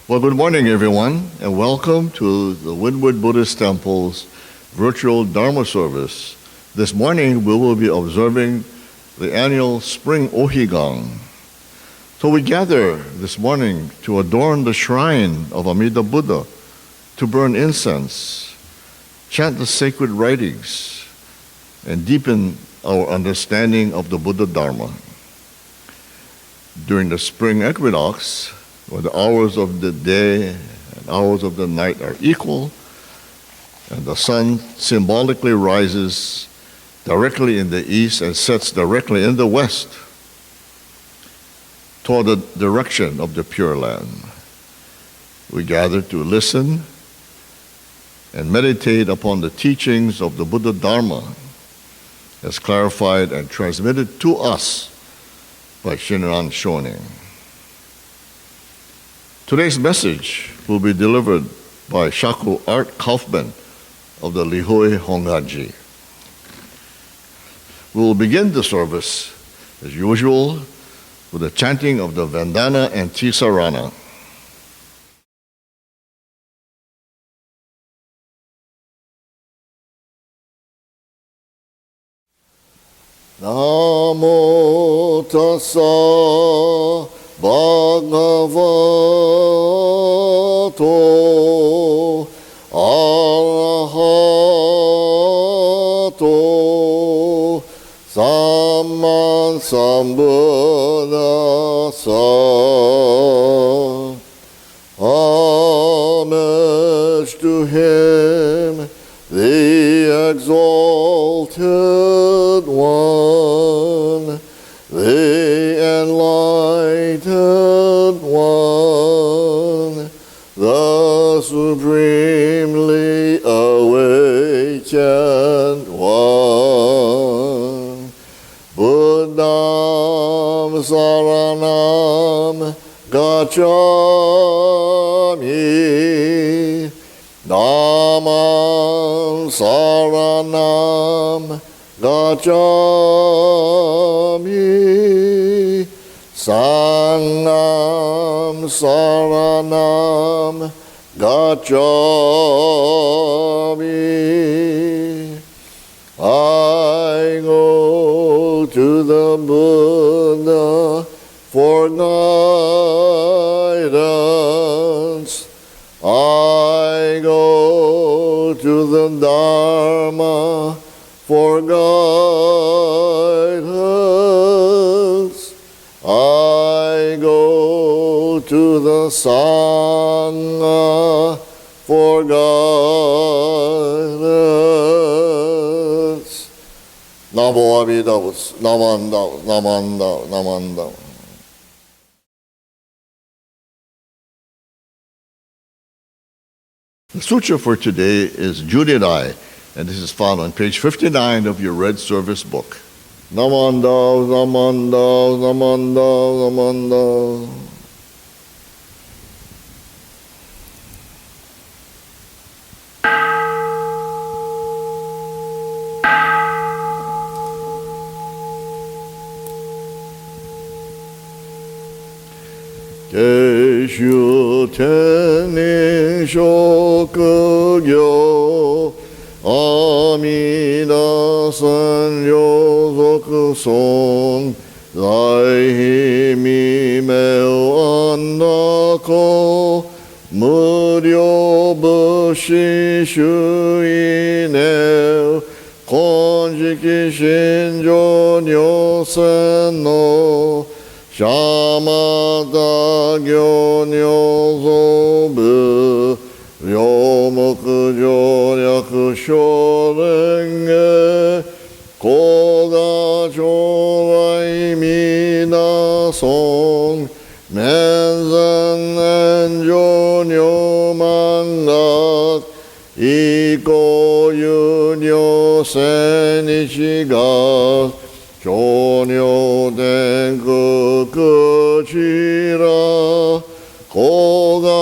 Well, good morning, everyone, and welcome to the Windward Buddhist Temple's virtual Dharma service. This morning, we will be observing the annual Spring Ohigan. So we gather this morning to adorn the shrine of Amida Buddha, to burn incense, chant the sacred writings, and deepen our understanding of the Buddha Dharma. During the spring equinox, where the hours of the day and hours of the night are equal, and the sun symbolically rises directly in the east and sets directly in the west toward the direction of the Pure Land. We gather to listen and meditate upon the teachings of the Buddha Dharma as clarified and transmitted to us by Shinran Shonin. Today's message will be delivered by Shaku Art Kaufmann of the Lihue Hongwanji. We will begin the service, as usual, with the chanting of the Vandana Ti-Sarana. Namo tassa Bhagavato Arahato Samma Sambuddhassa. Homage to him, the exalted one, the enlightened one, the supremely awakened one. Buddham saranam gacchami, Dhammam saranam gacchami, Sangham saranam gacchami. I go to the Buddha for guidance. I go to the Dharma for guidance. I go to the Sangha for guidance. Namo Amida Butsu, Namanda, Namanda, Namanda. The sutra for today is Junirai, and this is found on page 59 of your red service book. Namanda, Namanda, Namanda, Namanda. Keishu Tenin Shokugyo Amida San Yozoku Son Zai Mi Meo Andako Muryo Bushi Shuineo Konjiki Shinjo Nyosen no Shamada Gyonyozobu Ryomoku Joryaku Shorenge Koga Chorai Mida Song Menzen Enjo Nyomangak Iko Yunyo Senichiga Chonyo Denku Kuchira Koga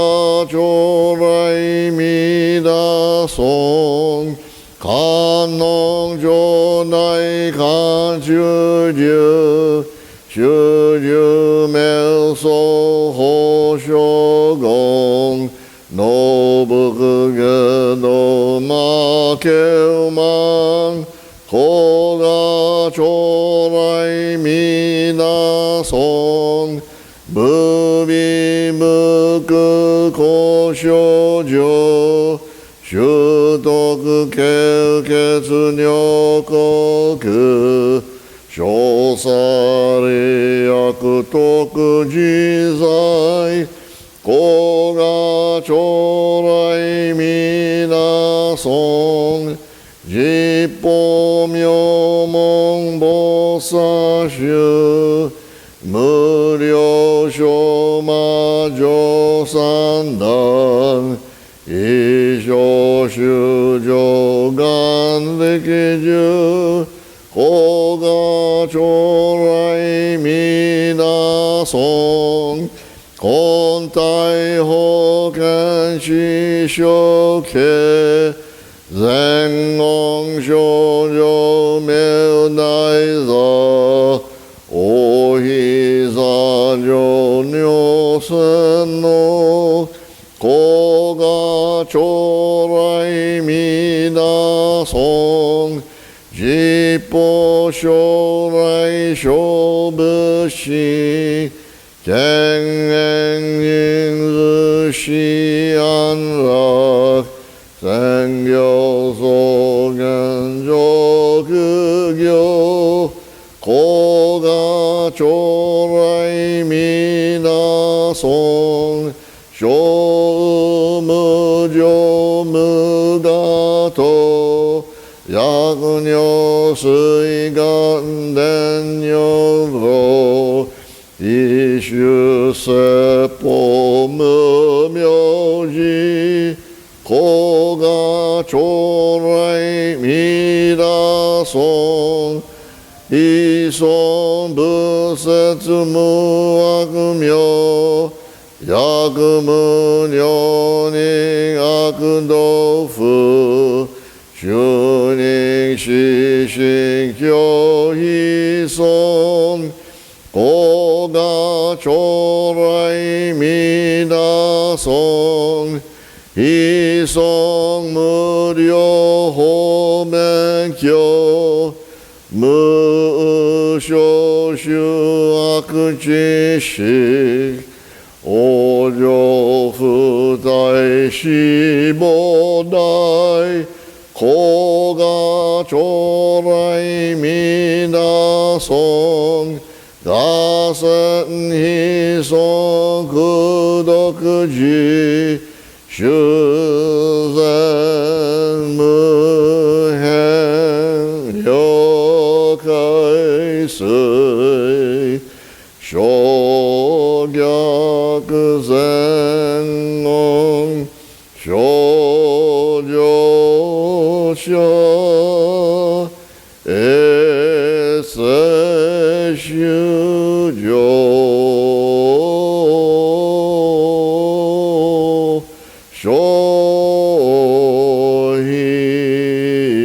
Chorai Mida Song Kanong Jonai Kanchuju Shuju Mel so ho shogong no bukuge no ma keuman koga chorai mina song bubi muku koshojo shutoku keuketsu nyokoku shosari yakutoku jizai koga chorai mina song jippo myomon bosashu muryō shōma jōsandan ishō shūjō gan rikiju koga chorai mina song kontai hoken shishoke zengon shōjō meunai za ohizajo nyosen no koga chorai mina song jippo shorai shobushi kengen yinzu shian rak sengyo sogen jokugyo koga chorai mina song shou mujo mugato yakunyo suigan denyo ro ishu seppo mumyoji koga chorai mina song 이손 부세츠 무악묘 야금은 연잉 악도프 슈닝 시싱 교희손 고가 조라이 미나손 이송 무료 호맹교 무쇼슈 악지식 오조후다이 시보다이 고가 조라이 미나송 가센 희송 그덕지 슈센 무행 려카이스이 쇼격생옹 쇼조쇼 에세슈조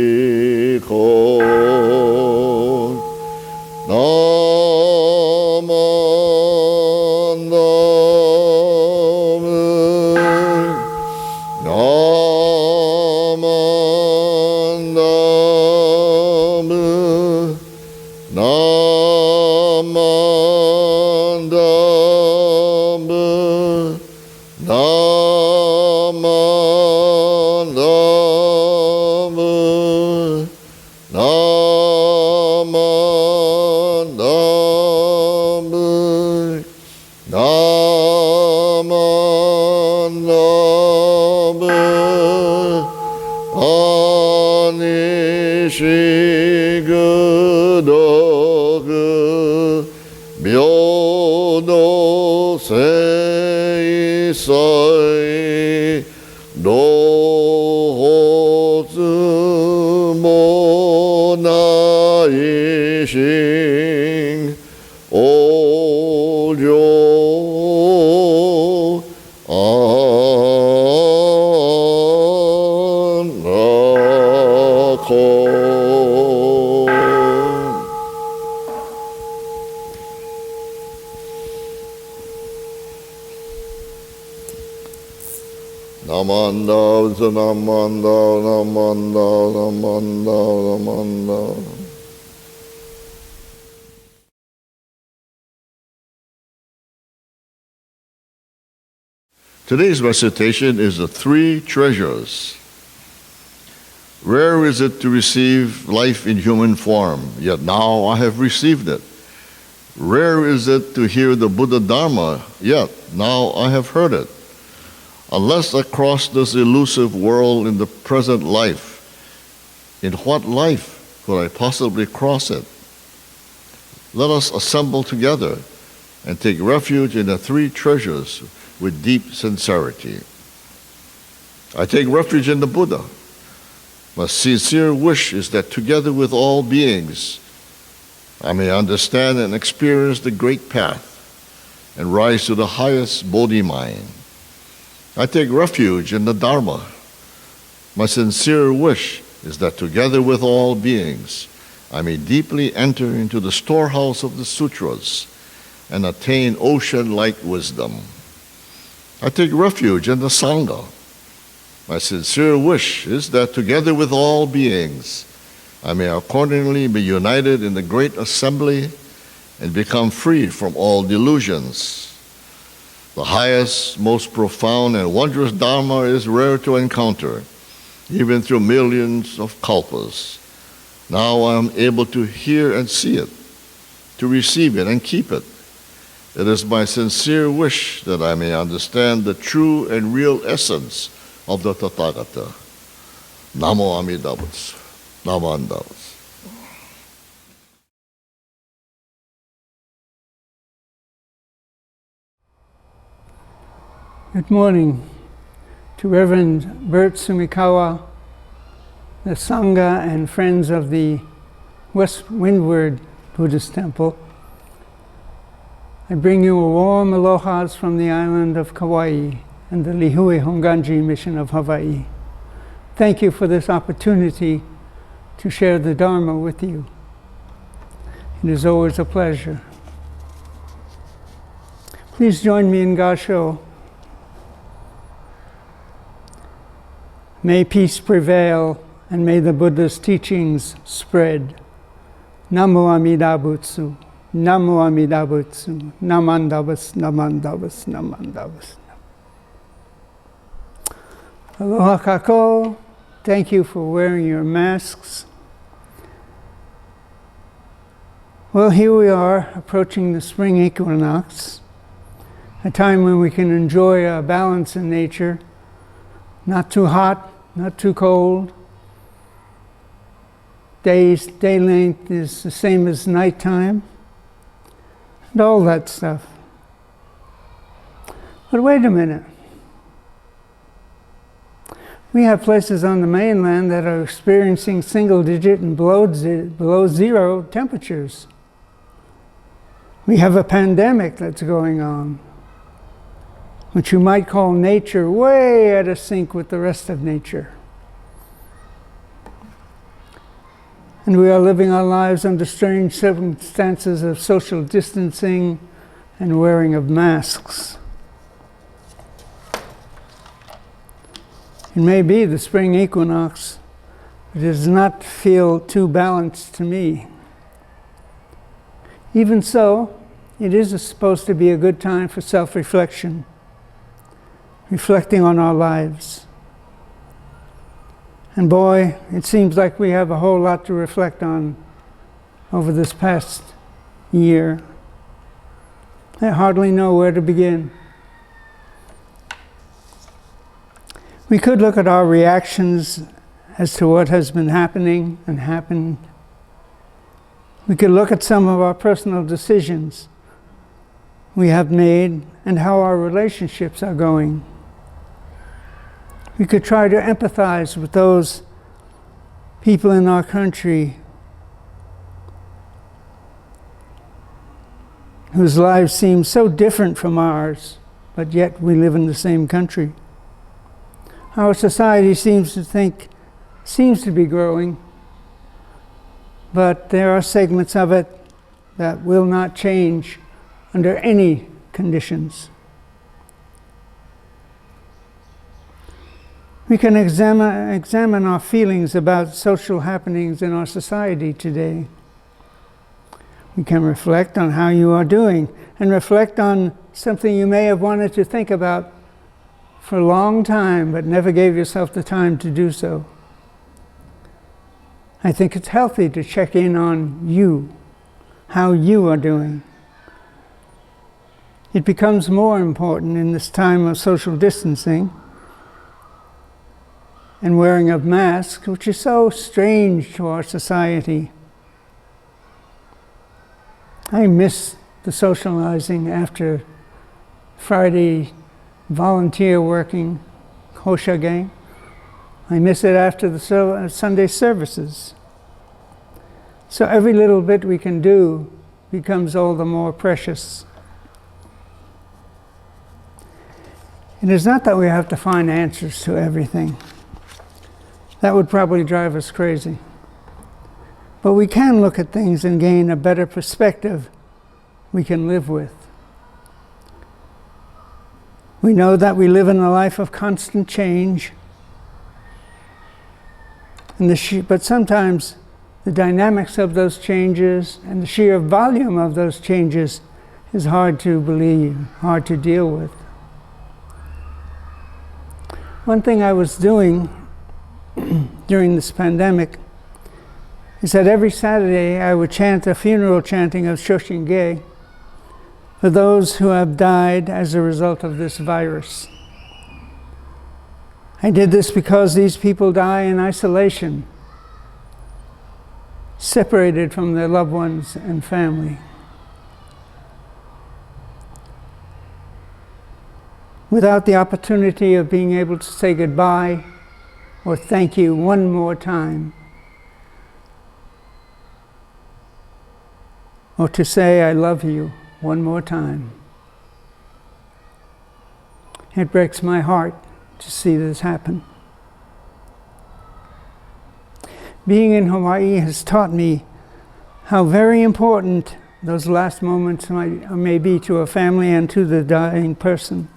쇼히콘 묘도 세이사이 노즈모나이싱 오조 안라코 Namanda, Namanda, Namanda, Namanda, Namanda. Today's recitation is the three treasures. Rare is it to receive life in human form, yet now I have received it. Rare is it to hear the Buddha Dharma, yet now I have heard it. Unless I cross this elusive world in the present life, in what life could I possibly cross it? Let us assemble together and take refuge in the three treasures with deep sincerity. I take refuge in the Buddha. My sincere wish is that together with all beings, I may understand and experience the great path and rise to the highest Bodhi mind. I take refuge in the Dharma. My sincere wish is that together with all beings, I may deeply enter into the storehouse of the sutras and attain ocean-like wisdom. I take refuge in the Sangha. My sincere wish is that together with all beings, I may accordingly be united in the great assembly and become free from all delusions. The highest, most profound, and wondrous Dharma is rare to encounter, even through millions of kalpas. Now I am able to hear and see it, to receive it and keep it. It is my sincere wish that I may understand the true and real essence of the Tathagata. Namo Amida Butsu. Namo Amida Butsu. Good morning to Reverend Bert Sumikawa, the Sangha and friends of the Windward Buddhist Temple. I bring you a warm alohas from the island of Kauai and the Lihue Hongwanji mission of Hawaii. Thank you for this opportunity to share the Dharma with you. It is always a pleasure. Please join me in kansho. May peace prevail and may the Buddha's teachings spread. Namo Amida Butsu. Namo Amida Butsu. Namandavas, Namandavas, Namandavas. Aloha kako. Thank you for wearing your masks. Well, here we are approaching the spring equinox, a time when we can enjoy a balance in nature, not too hot, not too cold. Day length is the same as nighttime, and all that stuff. But wait a minute. We have places on the mainland that are experiencing single-digit and below zero temperatures. We have a pandemic that's going on, which you might call nature way out of sync with the rest of nature. And we are living our lives under strange circumstances of social distancing and wearing of masks. It may be the spring equinox, but it does not feel too balanced to me. Even so, it is supposed to be a good time for self-reflection, reflecting on our lives. And boy, it seems like we have a whole lot to reflect on over this past year. I hardly know where to begin. We could look at our reactions as to what has been happening and happened. We could look at some of our personal decisions we have made and how our relationships are going. We could try to empathize with those people in our country whose lives seem so different from ours, but yet we live in the same country. Our society seems to be growing, but there are segments of it that will not change under any conditions. We can examine our feelings about social happenings in our society today. We can reflect on how you are doing and reflect on something you may have wanted to think about for a long time but never gave yourself the time to do so. I think it's healthy to check in on you, how you are doing. It becomes more important in this time of social distancing and wearing of masks, which is so strange to our society. I miss the socializing after Friday volunteer working Hoshagen. I miss it after the Sunday services. So every little bit we can do becomes all the more precious. It is not that we have to find answers to everything. That would probably drive us crazy. But we can look at things and gain a better perspective we can live with. We know that we live in a life of constant change, but sometimes the dynamics of those changes and the sheer volume of those changes is hard to believe, hard to deal with. One thing I was doing during this pandemic is that every Saturday I would chant a funeral chanting of Shoshinge for those who have died as a result of this virus. I did this because these people die in isolation, separated from their loved ones and family. Without the opportunity of being able to say goodbye or thank you one more time, or to say I love you one more time. It breaks my heart to see this happen. Being in Hawaii has taught me how very important those last moments may be to a family and to the dying person.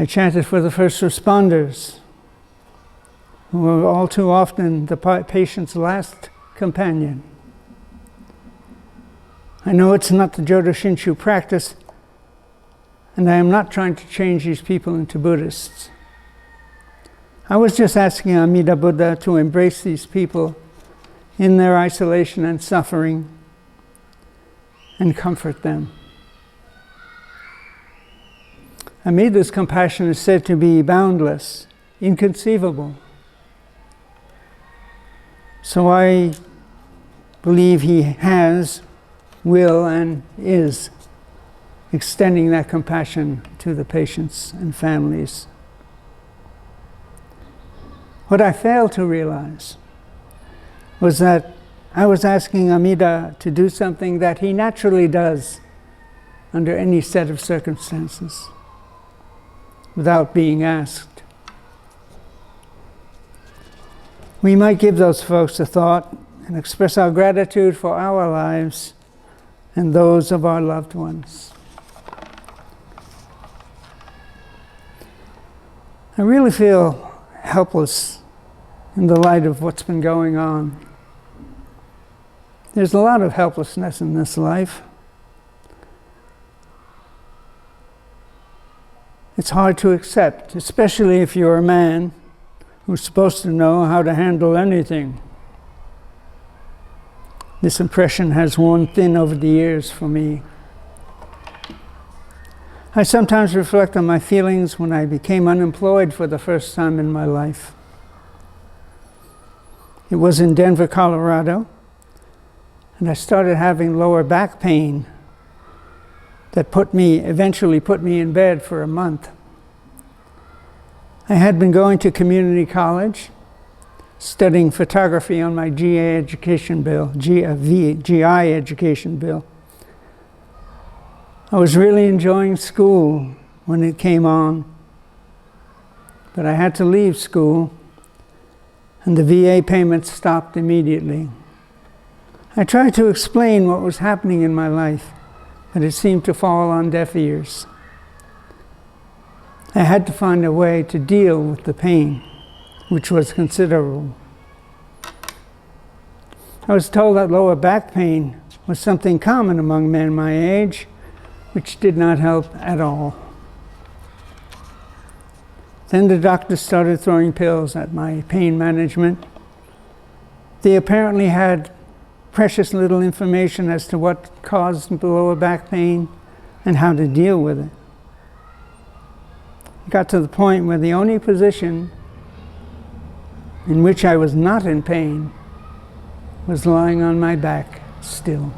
I chanted for the first responders, who are all too often the patient's last companion. I know it's not the Jodo Shinshu practice, and I am not trying to change these people into Buddhists. I was just asking Amida Buddha to embrace these people in their isolation and suffering and comfort them. Amida's compassion is said to be boundless, inconceivable. So I believe he has, will, and is extending that compassion to the patients and families. What I failed to realize was that I was asking Amida to do something that he naturally does under any set of circumstances, without being asked. We might give those folks a thought and express our gratitude for our lives and those of our loved ones. I really feel helpless in the light of what's been going on. There's a lot of helplessness in this life. It's hard to accept, especially if you're a man who's supposed to know how to handle anything. This impression has worn thin over the years for me. I sometimes reflect on my feelings when I became unemployed for the first time in my life. It was in Denver, Colorado, and I started having lower back pain that eventually put me in bed for a month. I had been going to community college, studying photography on my GI education bill. I was really enjoying school when it came on, but I had to leave school, and the VA payments stopped immediately. I tried to explain what was happening in my life, but it seemed to fall on deaf ears. I had to find a way to deal with the pain, which was considerable. I was told that lower back pain was something common among men my age, which did not help at all. Then the doctor started throwing pills at my pain management. They apparently had precious little information as to what caused the lower back pain and how to deal with it. It got to the point where the only position in which I was not in pain was lying on my back still.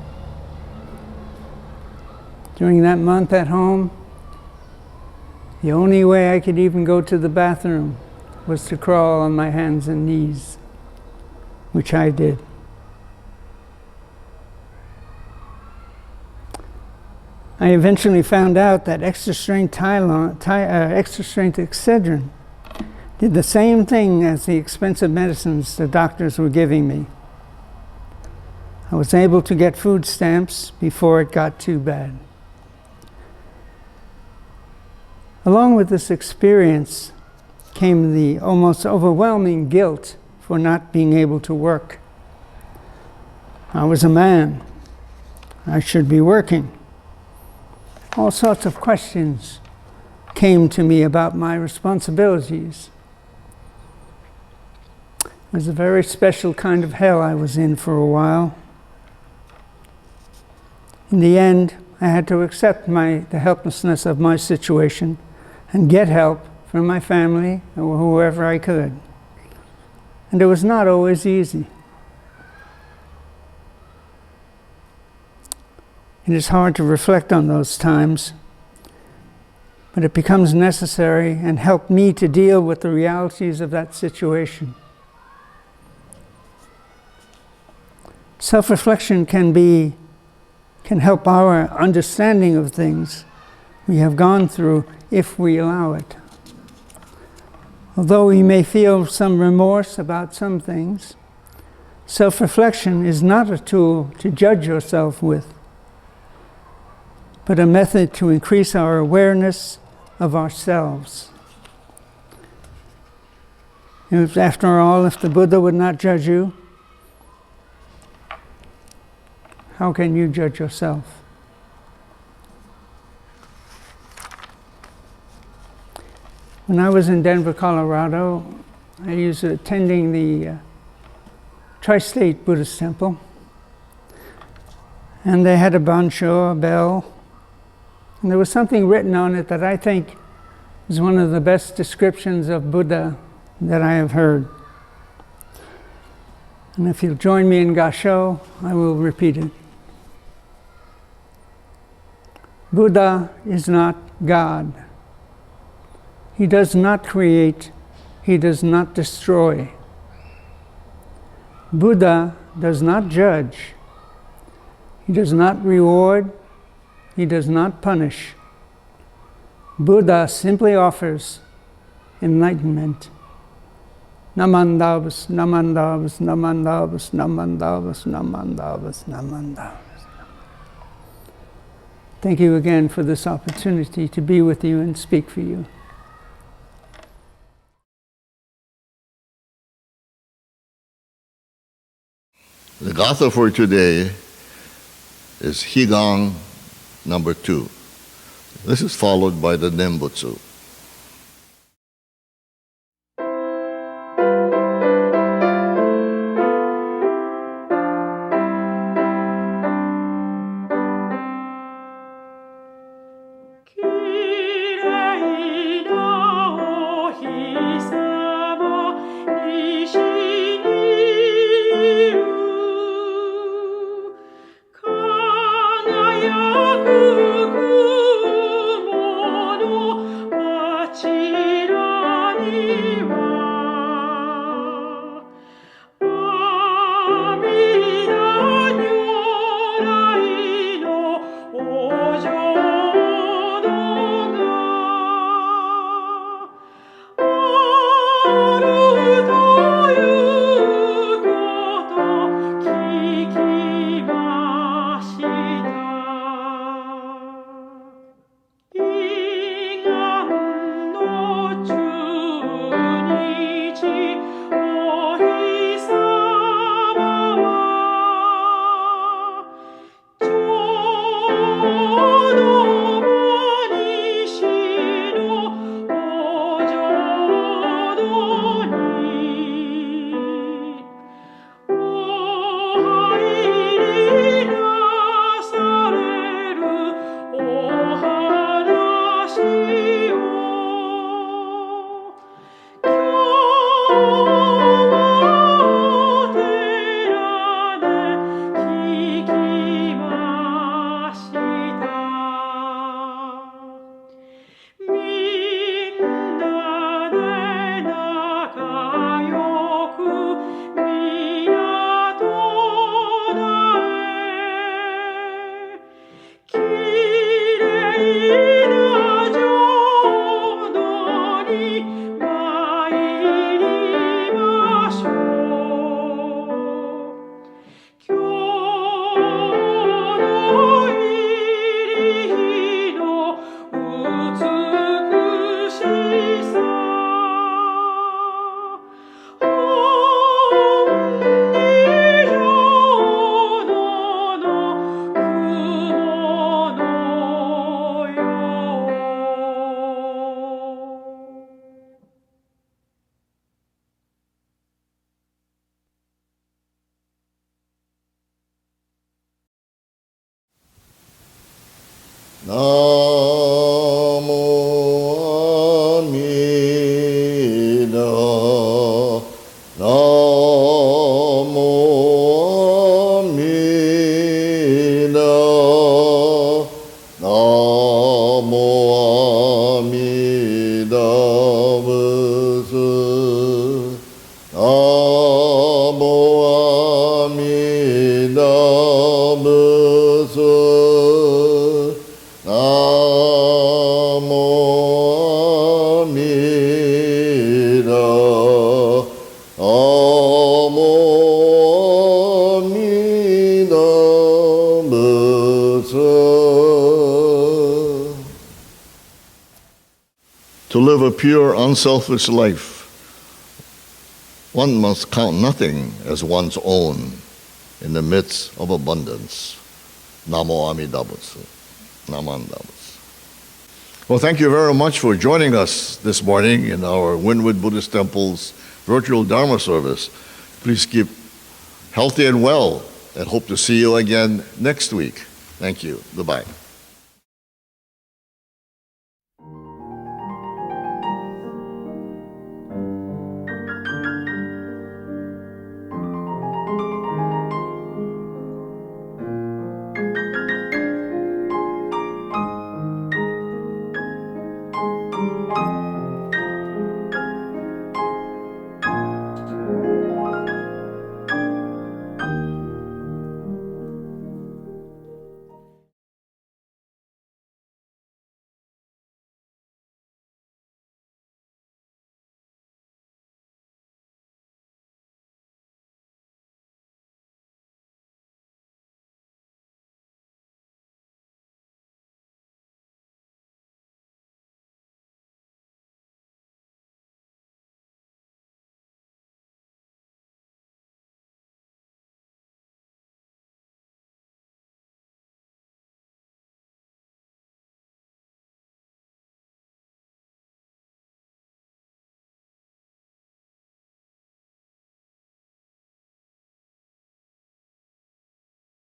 During that month at home, the only way I could even go to the bathroom was to crawl on my hands and knees, which I did. I eventually found out that extra-strength Excedrin did the same thing as the expensive medicines the doctors were giving me. I was able to get food stamps before it got too bad. Along with this experience came the almost overwhelming guilt for not being able to work. I was a man. I should be working. All sorts of questions came to me about my responsibilities. It was a very special kind of hell I was in for a while. In the end, I had to accept the helplessness of my situation and get help from my family or whoever I could. And it was not always easy. It is hard to reflect on those times, but it becomes necessary and helped me to deal with the realities of that situation. Self-reflection can help our understanding of things we have gone through if we allow it. Although we may feel some remorse about some things, self-reflection is not a tool to judge yourself with, but a method to increase our awareness of ourselves. After all, if the Buddha would not judge you, how can you judge yourself? When I was in Denver, Colorado, I was attending the Tri-State Buddhist Temple, and they had a kansho, a bell, and there was something written on it that I think is one of the best descriptions of Buddha that I have heard. And if you'll join me in kansho, I will repeat it. Buddha is not God. He does not create. He does not destroy. Buddha does not judge. He does not reward. He does not punish. Buddha simply offers enlightenment. Namandavas, namandavas, namandavas, namandavas, namandavas, namandavas. Thank you again for this opportunity to be with you and speak for you. The Gatha for today is Higan number 2. This is followed by the Nembutsu. Mono Namo Amida. Namo Amida. Namo Amida Butsu. Namo Amida Butsu. Namo Amida. Namo Amida Butsu. To live a pure, unselfish life, one must count nothing as one's own in the midst of abundance. Namo Amida Butsu. Namo Amida Butsu. Well, thank you very much for joining us this morning in our Windward Buddhist Temple's virtual Dharma service. Please keep healthy and well, and hope to see you again next week. Thank you. Goodbye.